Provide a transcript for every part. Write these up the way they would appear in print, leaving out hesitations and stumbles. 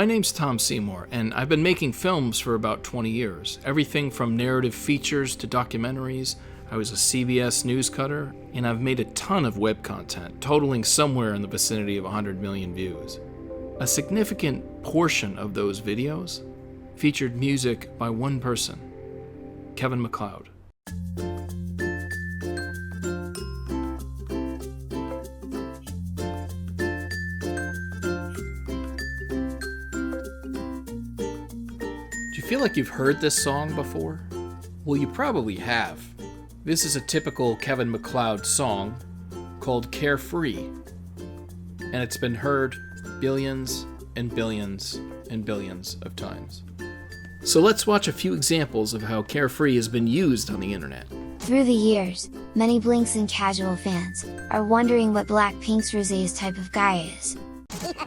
My name's Tom Seymour, and I've been making films for about 20 years. Everything from narrative features to documentaries. I was a CBS news cutter, and I've made a ton of web content, totaling somewhere in the vicinity of 100 million views. A significant portion of those videos featured music by one person, Kevin MacLeod. Do you feel like you've heard this song before? Well, you probably have. This is a typical Kevin MacLeod song called Carefree, and it's been heard billions and billions and billions of times. So let's watch a few examples of how Carefree has been used on the internet. Through the years, many Blinks and casual fans are wondering what Blackpink's Rosé's type of guy is.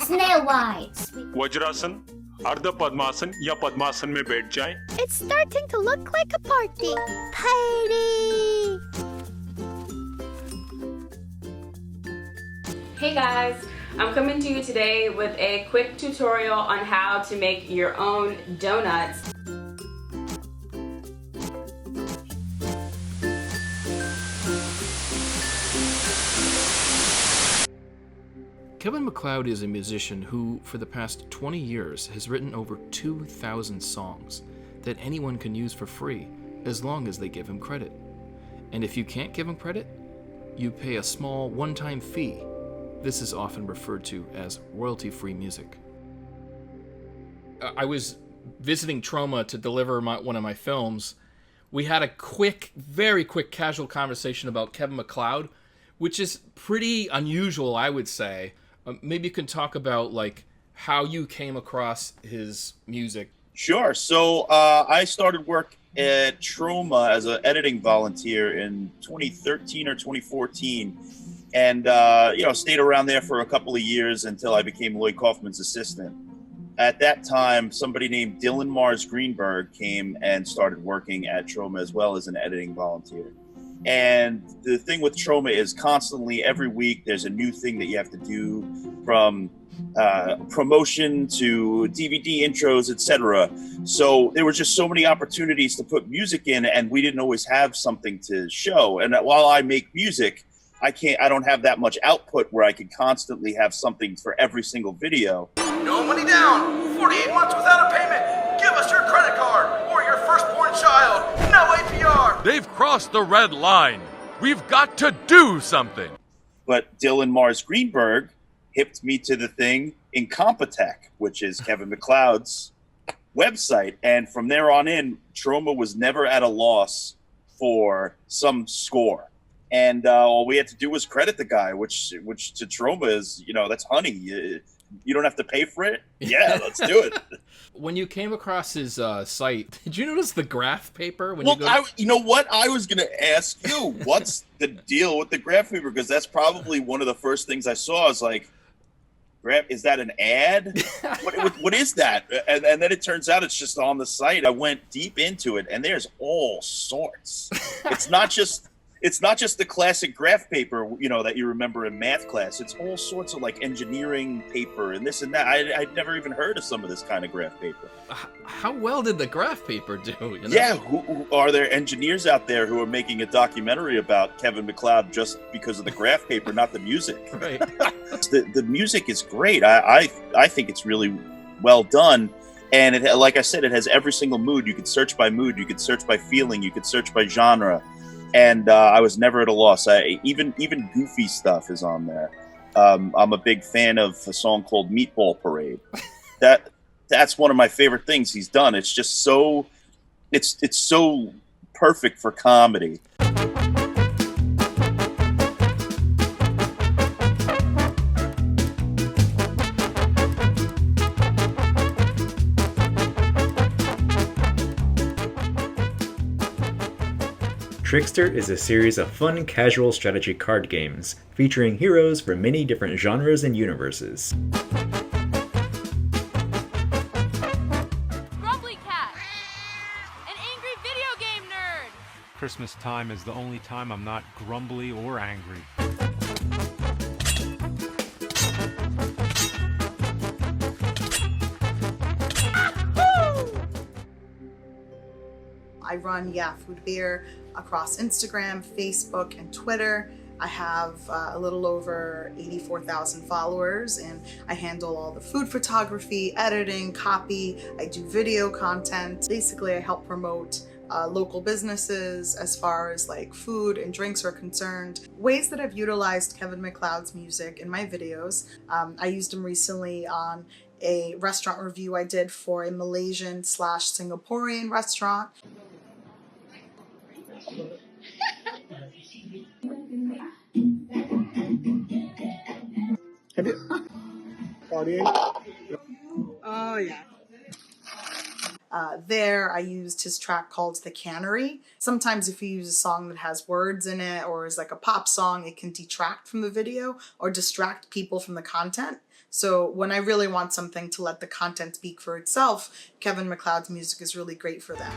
Snail White. Vajrasana, अर्ध पद्मासन या पद्मासन में बैठ जाएं। It's starting to look like a party. Party! Hey guys, I'm coming to you today with a quick tutorial on how to make your own donuts. Kevin MacLeod is a musician who, for the past 20 years, has written over 2,000 songs that anyone can use for free, as long as they give him credit. And if you can't give him credit, you pay a small one-time fee. This is often referred to as royalty-free music. I was visiting Troma to deliver one of my films. We had a very quick casual conversation about Kevin MacLeod, which is pretty unusual, I would say. Maybe you can talk about like how you came across his music. Sure. So I started work at Troma as an editing volunteer in 2013 or 2014, and stayed around there for a couple of years until I became Lloyd Kaufman's assistant. At that time, somebody named Dylan Mars Greenberg came and started working at Troma as well as an editing volunteer. And the thing with Troma is constantly, every week, there's a new thing that you have to do, from promotion to DVD intros, etc. So there were just so many opportunities to put music in, and we didn't always have something to show. And while I make music, I don't have that much output where I can constantly have something for every single video. No money down, 48 months without a payment. Give us your credit card or your firstborn child. No APR. They've crossed the red line. We've got to do something. But Dylan Mars Greenberg hipped me to the thing Incompetech, which is Kevin MacLeod's website. And from there on in, Troma was never at a loss for some score. And all we had to do was credit the guy, which to Troma is, that's honey. You don't have to pay for it? Yeah, let's do it. When you came across his site, did you notice the graph paper? You know what? I was going to ask you, what's the deal with the graph paper? Because that's probably one of the first things I saw. I was like, is that an ad? What is that? And then it turns out it's just on the site. I went deep into it, and there's all sorts. It's not just the classic graph paper, that you remember in math class. It's all sorts of like engineering paper and this and that. I'd never even heard of some of this kind of graph paper. How well did the graph paper do? Yeah, who are there engineers out there who are making a documentary about Kevin MacLeod just because of the graph paper, not the music? Right. The music is great. I think it's really well done. And like I said, it has every single mood. You could search by mood. You could search by feeling. You could search by genre. And I was never at a loss. Even goofy stuff is on there. I'm a big fan of a song called Meatball Parade. That's one of my favorite things he's done. It's just so perfect for comedy. Trickster is a series of fun, casual strategy card games, featuring heroes from many different genres and universes. Grumbly Cat! An angry video game nerd! Christmas time is the only time I'm not grumbly or angry. I run Food Beer across Instagram, Facebook, and Twitter. I have a little over 84,000 followers, and I handle all the food photography, editing, copy. I do video content. Basically, I help promote local businesses as far as like food and drinks are concerned. Ways that I've utilized Kevin MacLeod's music in my videos. I used him recently on a restaurant review I did for a Malaysian/Singaporean restaurant. Have you? Oh yeah. There I used his track called The Cannery. Sometimes if you use a song that has words in it or is like a pop song, it can detract from the video or distract people from the content. So when I really want something to let the content speak for itself, Kevin MacLeod's music is really great for that.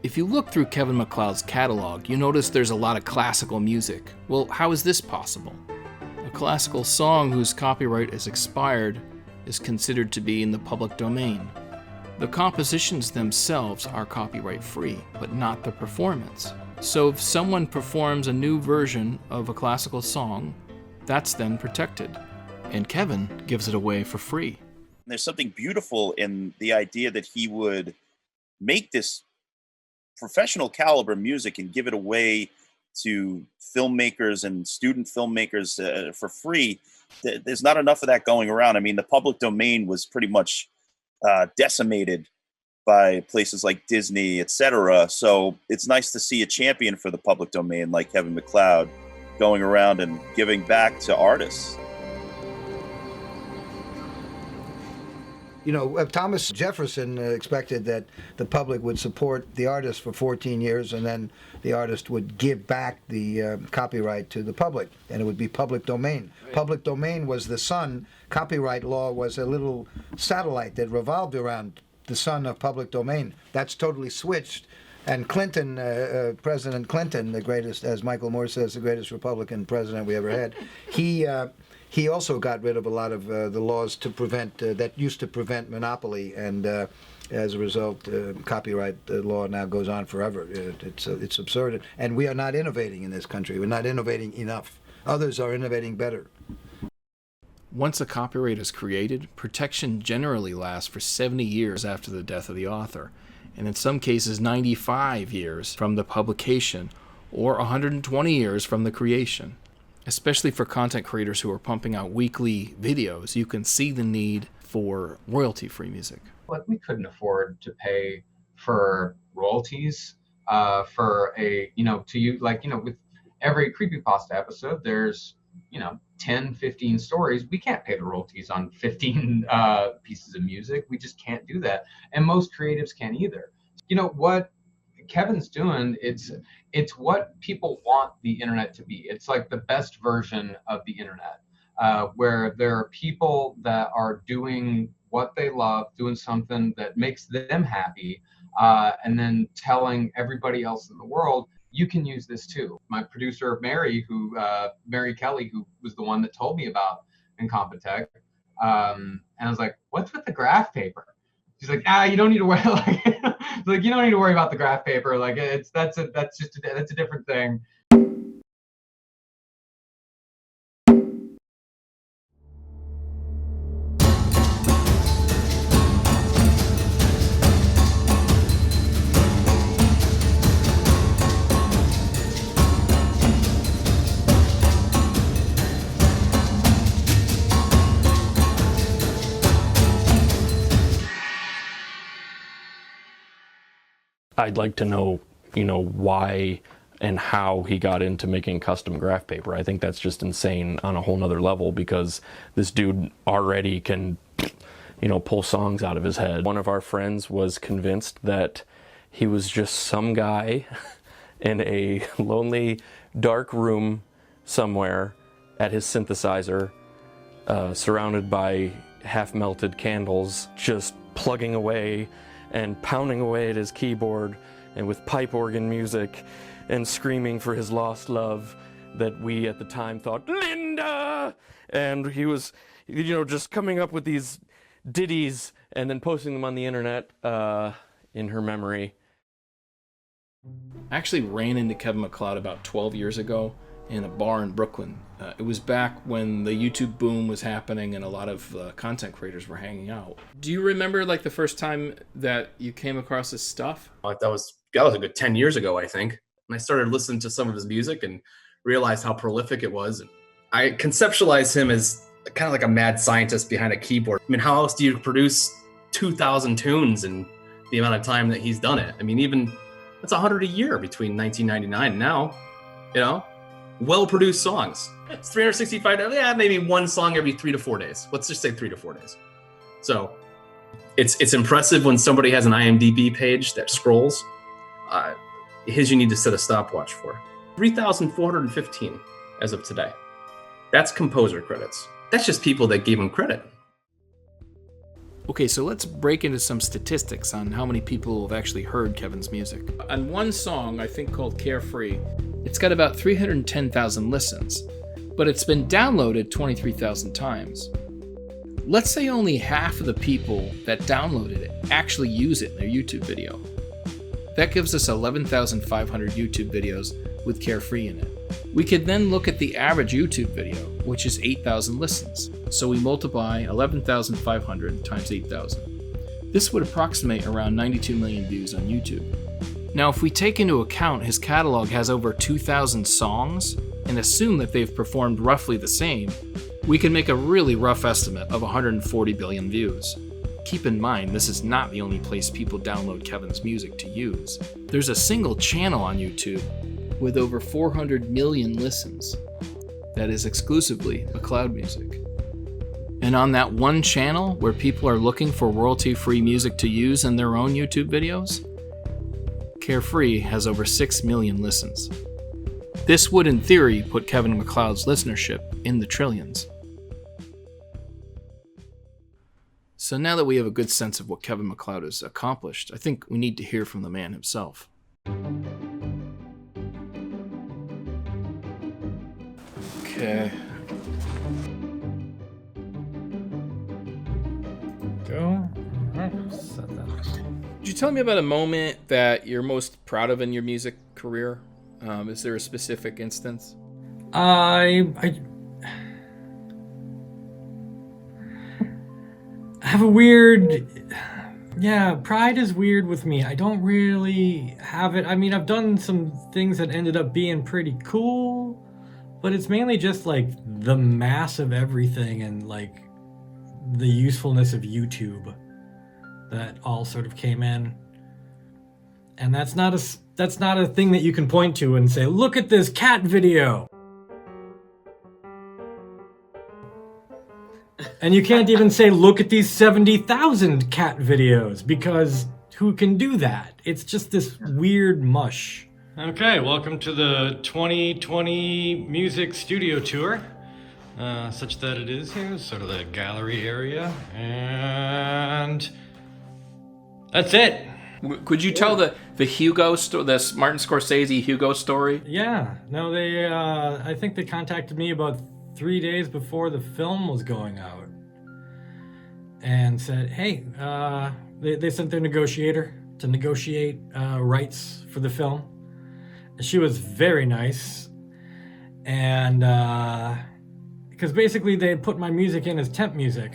If you look through Kevin MacLeod's catalog, you notice there's a lot of classical music. Well, how is this possible? A classical song whose copyright is expired is considered to be in the public domain. The compositions themselves are copyright free, but not the performance. So if someone performs a new version of a classical song, that's then protected. And Kevin gives it away for free. There's something beautiful in the idea that he would make this professional caliber music and give it away to filmmakers and student filmmakers for free. There's not enough of that going around. I mean, the public domain was pretty much decimated by places like Disney, etc. So it's nice to see a champion for the public domain like Kevin MacLeod going around and giving back to artists. You know, Thomas Jefferson expected that the public would support the artist for 14 years and then the artist would give back the copyright to the public, and it would be public domain. Right. Public domain was the sun. Copyright law was a little satellite that revolved around the sun of public domain. That's totally switched. And Clinton, President Clinton, the greatest, as Michael Moore says, the greatest Republican president we ever had, he also got rid of a lot of the laws to prevent that used to prevent monopoly, and as a result, copyright law now goes on forever. It's absurd, and we are not innovating in this country. We're not innovating enough. Others are innovating better. Once a copyright is created, protection generally lasts for 70 years after the death of the author, and in some cases 95 years from the publication, or 120 years from the creation. Especially for content creators who are pumping out weekly videos, you can see the need for royalty-free music. Like, we couldn't afford to pay for royalties for a, with every creepypasta episode, there's, 10, 15 stories. We can't pay the royalties on 15 pieces of music. We just can't do that. And most creatives can't either. You know, what Kevin's doing, it's what people want the internet to be. It's like the best version of the internet, where there are people that are doing what they love, doing something that makes them happy, and then telling everybody else in the world, you can use this too. My producer, Mary Kelly, who was the one that told me about Incompetech, and I was like, what's with the graph paper? She's like, you don't need to worry. Like, you don't need to worry about the graph paper. Like, that's a different thing. I'd like to know, why and how he got into making custom graph paper. I think that's just insane on a whole nother level, because this dude already can, pull songs out of his head. One of our friends was convinced that he was just some guy in a lonely, dark room somewhere at his synthesizer, surrounded by half-melted candles, just plugging away and pounding away at his keyboard and with pipe organ music and screaming for his lost love that we at the time thought, Linda! And he was, just coming up with these ditties and then posting them on the internet in her memory. I actually ran into Kevin MacLeod about 12 years ago in a bar in Brooklyn. It was back when the YouTube boom was happening and a lot of content creators were hanging out. Do you remember the first time that you came across his stuff? That was a good 10 years ago, I think. And I started listening to some of his music and realized how prolific it was. I conceptualize him as kind of like a mad scientist behind a keyboard. I mean, how else do you produce 2,000 tunes in the amount of time that he's done it? I mean, even that's 100 a year between 1999 and now, well-produced songs. It's 365 days, maybe one song every 3 to 4 days. Let's just say 3 to 4 days. So it's impressive when somebody has an IMDb page that scrolls. His you need to set a stopwatch for. 3,415 as of today. That's composer credits. That's just people that gave him credit. Okay, so let's break into some statistics on how many people have actually heard Kevin's music. On one song, I think called Carefree, it's got about 310,000 listens, but it's been downloaded 23,000 times. Let's say only half of the people that downloaded it actually use it in their YouTube video. That gives us 11,500 YouTube videos with Carefree in it. We could then look at the average YouTube video, which is 8,000 listens. So we multiply 11,500 times 8,000. This would approximate around 92 million views on YouTube. Now, if we take into account his catalog has over 2,000 songs and assume that they've performed roughly the same, we can make a really rough estimate of 140 billion views. Keep in mind, this is not the only place people download Kevin's music to use. There's a single channel on YouTube with over 400 million listens that is exclusively MacLeod music. And on that one channel where people are looking for royalty-free music to use in their own YouTube videos, Carefree has over 6 million listens. This would, in theory, put Kevin MacLeod's listenership in the trillions. So now that we have a good sense of what Kevin MacLeod has accomplished, I think we need to hear from the man himself. Okay. Go. Could you tell me about a moment that you're most proud of in your music career? Is there a specific instance? I have a weird... Yeah, pride is weird with me. I don't really have it. I mean, I've done some things that ended up being pretty cool, but it's mainly just the mass of everything and the usefulness of YouTube that all sort of came in. And that's not a thing that you can point to and say, look at this cat video. And you can't even say, look at these 70,000 cat videos, because who can do that? It's just this weird mush. Okay, welcome to the 2020 music studio tour, such that it is here, sort of the gallery area, and that's it. Could you tell the Hugo story, the Martin Scorsese Hugo story? Yeah, no, they, I think they contacted me about 3 days before the film was going out and said, hey, they sent their negotiator to negotiate rights for the film. And she was very nice. And because basically they had put my music in as temp music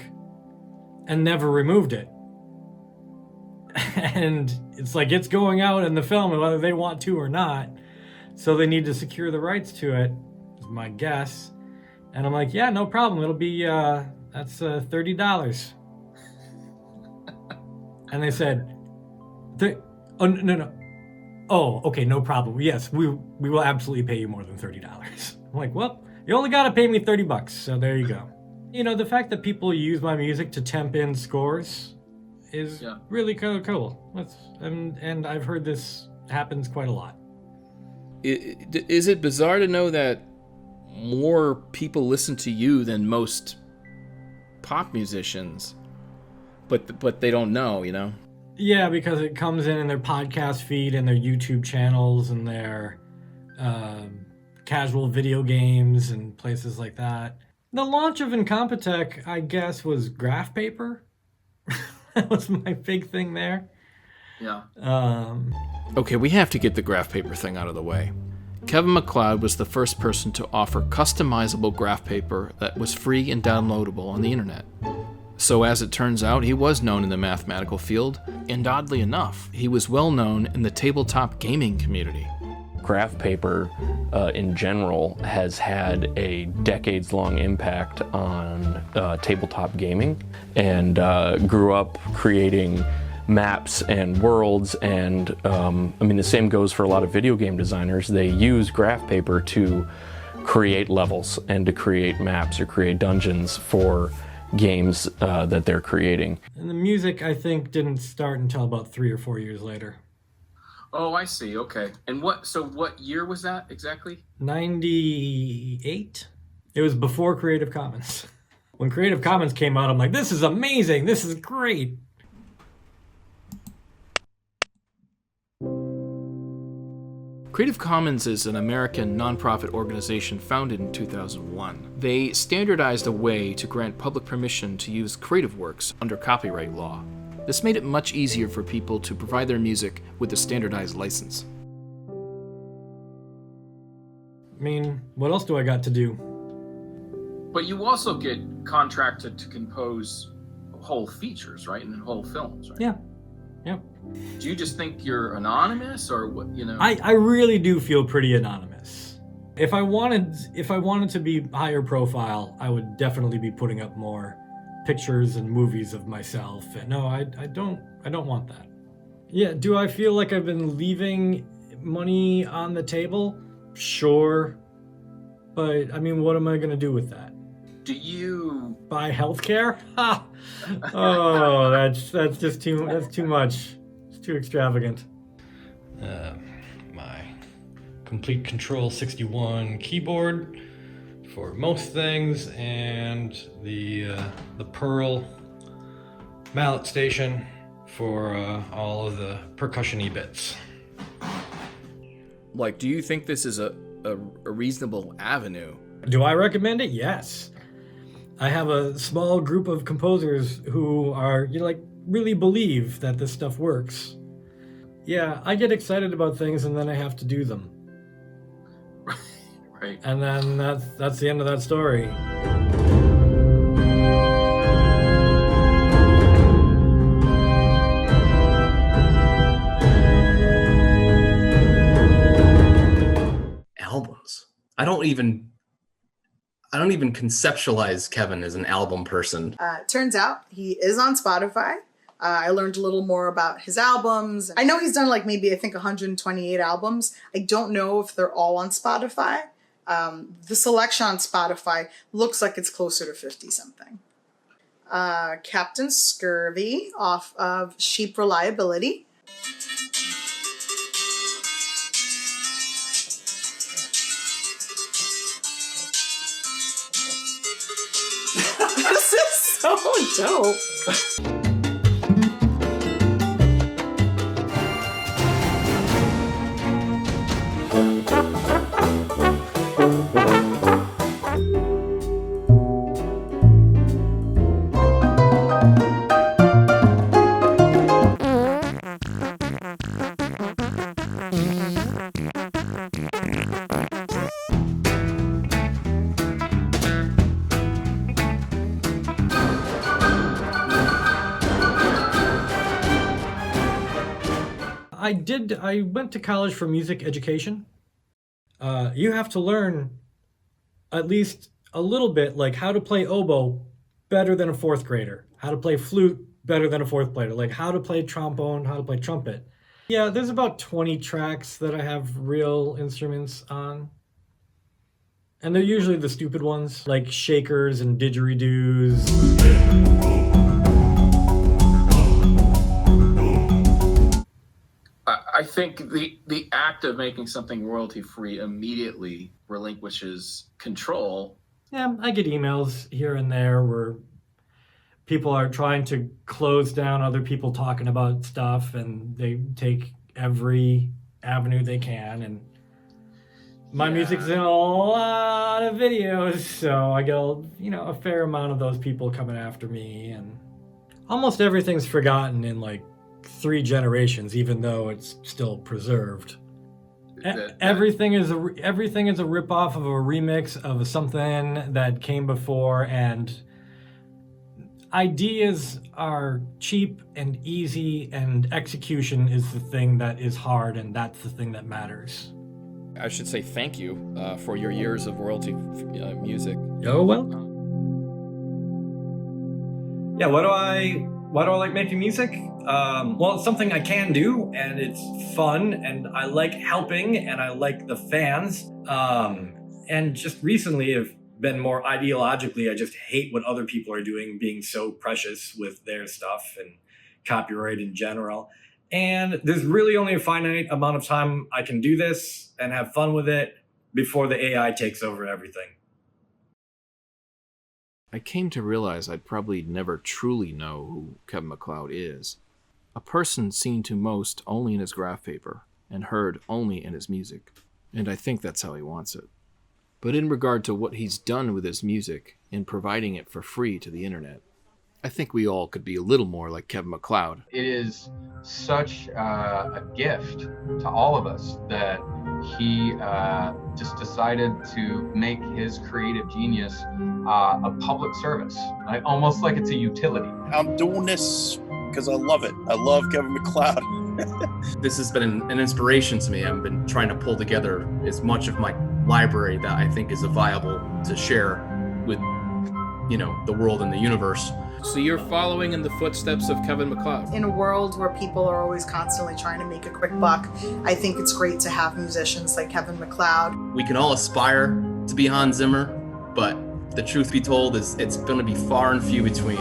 and never removed it. And it's it's going out in the film whether they want to or not. So they need to secure the rights to it, is my guess. And I'm like, yeah, no problem. It'll be, that's $30. And they said, oh, no. Oh, okay, no problem. Yes, we will absolutely pay you more than $30. I'm like, well, you only got to pay me $30, so there you go. You know, the fact that people use my music to temp in scores is really kind of cool. And I've heard this happens quite a lot. Is it bizarre to know that more people listen to you than most pop musicians? but they don't know, you know? Yeah, because it comes in their podcast feed and their YouTube channels and their casual video games and places like that. The launch of Incompetech, I guess, was graph paper. That was my big thing there. Yeah. Okay, we have to get the graph paper thing out of the way. Kevin MacLeod was the first person to offer customizable graph paper that was free and downloadable on the internet. So as it turns out, he was known in the mathematical field, and oddly enough, he was well known in the tabletop gaming community. Graph paper, in general, has had a decades-long impact on tabletop gaming, and grew up creating maps and worlds, and the same goes for a lot of video game designers. They use graph paper to create levels and to create maps or create dungeons for games that they're creating. And the music, I think, didn't start until about 3 or 4 years later. Oh, I see. Okay. And what year was that exactly? 98? It was before Creative Commons. When Creative Commons came out, I'm like, this is amazing. This is great. Creative Commons is an American nonprofit organization founded in 2001. They standardized a way to grant public permission to use creative works under copyright law. This made it much easier for people to provide their music with a standardized license. I mean, what else do I got to do? But you also get contracted to compose whole features, right? And whole films, right? Yeah. Yep. Do you just think you're anonymous, or what, you know? I really do feel pretty anonymous. If I wanted to be higher profile, I would definitely be putting up more pictures and movies of myself. And no, I don't want that. Yeah, do I feel like I've been leaving money on the table? Sure. But I mean, what am I going to do with that? Do you buy healthcare? Ha! Oh, that's just too much. It's too extravagant. My Complete Control 61 keyboard for most things, and the Pearl mallet station for all of the percussion-y bits. Like, do you think this is a reasonable avenue? Do I recommend it? Yes. I have a small group of composers who are, really believe that this stuff works. Yeah, I get excited about things and then I have to do them. Right. And then that's the end of that story. Albums. I don't even conceptualize Kevin as an album person. Turns out he is on Spotify. I learned a little more about his albums. I know he's done I think 128 albums. I don't know if they're all on Spotify. The selection on Spotify looks like it's closer to 50 something. Captain Scurvy off of Sheep Reliability. This is so dope. I went to college for music education. You have to learn at least a little bit, like how to play oboe better than a fourth grader, how to play flute better than a fourth grader, like how to play trombone, how to play trumpet. Yeah, there's about 20 tracks that I have real instruments on. And they're usually the stupid ones, like shakers and didgeridoos. I think the act of making something royalty-free immediately relinquishes control. Yeah, I get emails here and there where people are trying to close down other people talking about stuff, and they take every avenue they can. And my music's in a lot of videos, so I get a fair amount of those people coming after me, and almost everything's forgotten in like 3 generations, even though it's still preserved. Everything is a ripoff of a remix of something that came before, and ideas are cheap and easy, and execution is the thing that is hard, and that's the thing that matters. I should say thank you for your years of royalty music. You're welcome. Yeah, why do I like making music? Well, it's something I can do, and it's fun, and I like helping, and I like the fans. And just recently have been more ideologically, I just hate what other people are doing, being so precious with their stuff and copyright in general. And there's really only a finite amount of time I can do this and have fun with it before the AI takes over everything. I came to realize I'd probably never truly know who Kevin MacLeod is. A person seen to most only in his graph paper and heard only in his music. And I think that's how he wants it. But in regard to what he's done with his music in providing it for free to the internet, I think we all could be a little more like Kevin MacLeod. It is such a gift to all of us that he just decided to make his creative genius a public service, almost like it's a utility. I'm doing this because I love it. I love Kevin MacLeod. This has been an inspiration to me. I've been trying to pull together as much of my library that I think is viable to share with, the world and the universe. So you're following in the footsteps of Kevin MacLeod. In a world where people are always constantly trying to make a quick buck, I think it's great to have musicians like Kevin MacLeod. We can all aspire to be Hans Zimmer, but the truth be told is it's going to be far and few between.